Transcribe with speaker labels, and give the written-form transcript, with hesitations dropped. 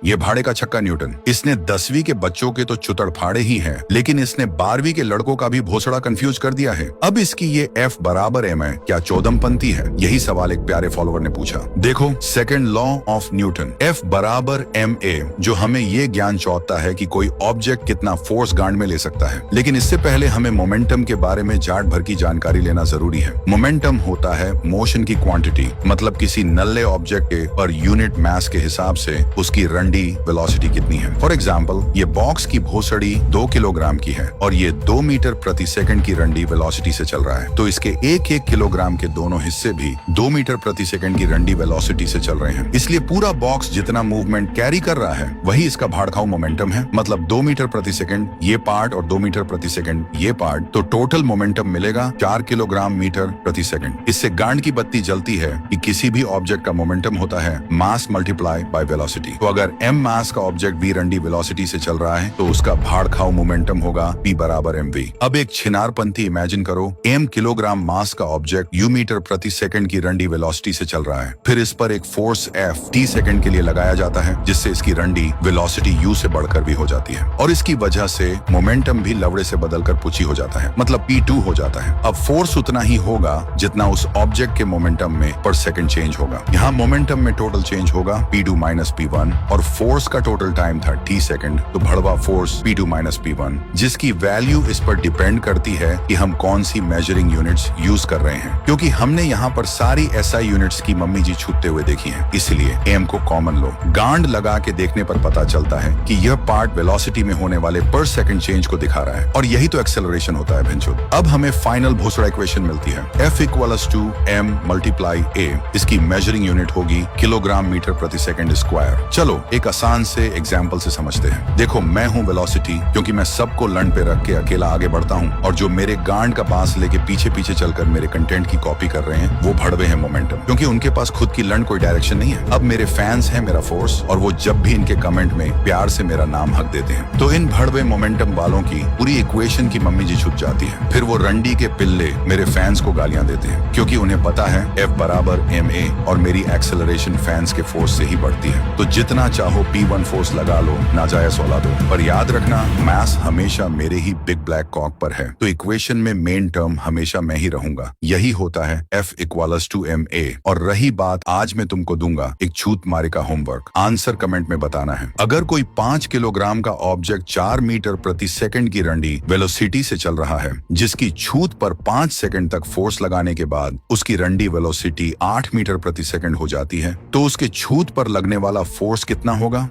Speaker 1: ये भाड़े का छक्का न्यूटन। इसने 10वीं के बच्चों के तो चुतड़ फाड़े ही हैं, लेकिन इसने 12वीं के लड़कों का भी भोसड़ा कंफ्यूज कर दिया है। अब इसकी ये F बराबर m है, क्या चौदमपंथी है? यही सवाल एक प्यारे फॉलोवर ने पूछा। देखो, second law of Newton, F बराबर ma, जो हमें ये ज्ञान चौथा है कि कोई ऑब्जेक्ट कितना फोर्स गांड में ले सकता है। लेकिन इससे पहले हमें मोमेंटम के बारे में जाट भर की जानकारी लेना जरूरी है। मोमेंटम होता है मोशन की क्वांटिटी, मतलब किसी नल्ले ऑब्जेक्ट के पर यूनिट मास के हिसाब से उसकी रंडी वेलोसिटी कितनी है। फॉर एग्जाम्पल, ये बॉक्स की भोसड़ी 2 किलोग्राम की है और ये 2 मीटर प्रति सेकंड की रंडी वेलोसिटी से चल रहा है, तो इसके 1-1 किलोग्राम के दोनों हिस्से भी 2 मीटर प्रति सेकंड की रंडी वेलोसिटी से चल रहे हैं। इसलिए पूरा बॉक्स जितना मूवमेंट कैरी कर रहा है वही इसका भाड़खाऊ मोमेंटम है, मतलब 2 मीटर प्रति सेकंड ये पार्ट और 2 मीटर प्रति सेकंड ये पार्ट, तो टोटल मोमेंटम मिलेगा 4 किलोग्राम मीटर प्रति सेकंड। इससे गांड की बत्ती जलती है कि किसी भी ऑब्जेक्ट का मोमेंटम होता है मास मल्टीप्लाई बाय वेलोसिटी। तो अगर m मास का ऑब्जेक्ट v रंडी वेलोसिटी से चल रहा है तो उसका भाड़खाऊ मोमेंटम होगा p बराबर mv। अब एक छिनारपंथी इमेजिन करो, m किलोग्राम मास का ऑब्जेक्ट u मीटर प्रति सेकंड की रंडी वेलोसिटी से चल रहा है, फिर इस पर एक फोर्स F t सेकंड के लिए लगाया जाता है, जिससे इसकी रंडी वेलोसिटी u से बढ़कर v हो जाती है और इसकी वजह से मोमेंटम भी लवड़े से बदलकर पुची हो जाता है, मतलब p2 हो जाता है। अब फोर्स उतना ही होगा जितना उस ऑब्जेक्ट के मोमेंटम में पर सेकंड चेंज होगा। यहाँ मोमेंटम में टोटल चेंज होगा p2 माइनस p1 और फोर्स का टोटल टाइम था t सेकंड, तो भड़वा फोर्स p2 माइनस p1, जिसकी वैल्यू इस पर डिपेंड करती है कि हम कौन सी मेजरिंग यूनिट्स यूज कर रहे हैं। क्योंकि हमने यहाँ पर सारी SI यूनिट्स की मम्मी जी छूटते हुए देखी हैं, इसलिए m को कॉमन लो। गांड लगा के देखने पर पता चलता है कि यह पार्ट वेलोसिटी में होने वाले पर सेकंड चेंज को दिखा रहा है और यही तो एक्सेलरेशन होता है भिंचुद। अब हमें फाइनल भोसड़ा इक्वेशन मिलती है, F equals to m multiply a। इसकी मेजरिंग यूनिट होगी किलोग्राम मीटर प्रति सेकंड स्क्वायर। चलो एक आसान से एग्जाम्पल से समझते हैं। देखो, मैं हूँ वेलोसिटी, क्योंकि मैं सबको लंड पे रख के अकेला आगे बढ़ता हूँ, और जो मेरे गांड का बांस लेके पीछे पीछे चलकर मेरे कंटेंट की कॉपी कर रहे हैं वो भड़वे हैं मोमेंटम, क्योंकि उनके पास खुद की लंड कोई डायरेक्शन नहीं है। अब मेरे फैंस हैं मेरा फोर्स, और वो जब भी इनके कमेंट में प्यार से मेरा नाम हक देते हैं तो इन भड़वे मोमेंटम वालों की पूरी इक्वेशन की मम्मी जी छूट जाती है। फिर वो रंडी के पिल्ले मेरे फैंस को गालियां देते हैं, क्योंकि उन्हें पता है F बराबर ma और मेरी एक्सेलरेशन फैंस के फोर्स से ही बढ़ती है। तो जितना चाहो P1 फोर्स लगा लो, नाजायज औला दो, पर याद रखना मास हमेशा मेरे ही बिग ब्लैक कॉक पर है, तो इक्वेशन में मेन टर्म हमेशा मैं ही रहूंगा। यही होता है F इक्वल्स टू ma। और रही बात, आज मैं तुमको दूंगा एक छूत मारे का होमवर्क, आंसर कमेंट में बताना है। अगर कोई 5 किलोग्राम का ऑब्जेक्ट 4 मीटर प्रति सेकंड की रंडी वेलोसिटी से चल रहा है, जिसकी छूत पर 5 सेकंड तक फोर्स लगाने के बाद उसकी रंडी वेलोसिटी 8 मीटर प्रति सेकंड हो जाती है, तो उसके छूत पर लगने वाला फोर्स कितना होगा?